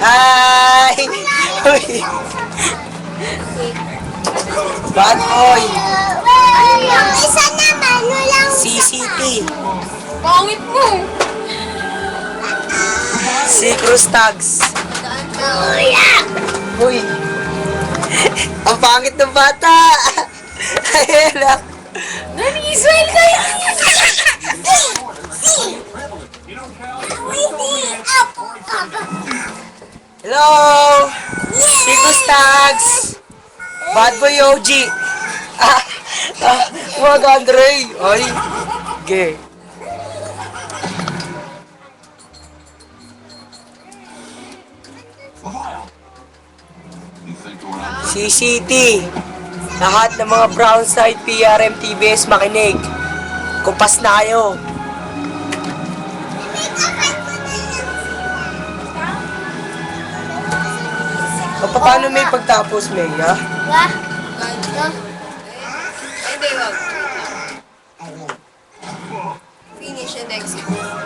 Hi! Uy! Bad boy! Yung isa naman, walang CCT! Pangit mo! Si Cruz Tags! kuya. Uy! Ang pangit ng bata! Ayan lang! Nani-Israel kayo! Hello! Si Cruz Tags! Bad boy OG! Wag Andre! Ay! Ge! CCT! Lahat ng mga brown side PRM TBS makinig! Kumpas na kayo! O, paano may pagtapos, May, ha? Wah. Hindi, wag. Finish and exit.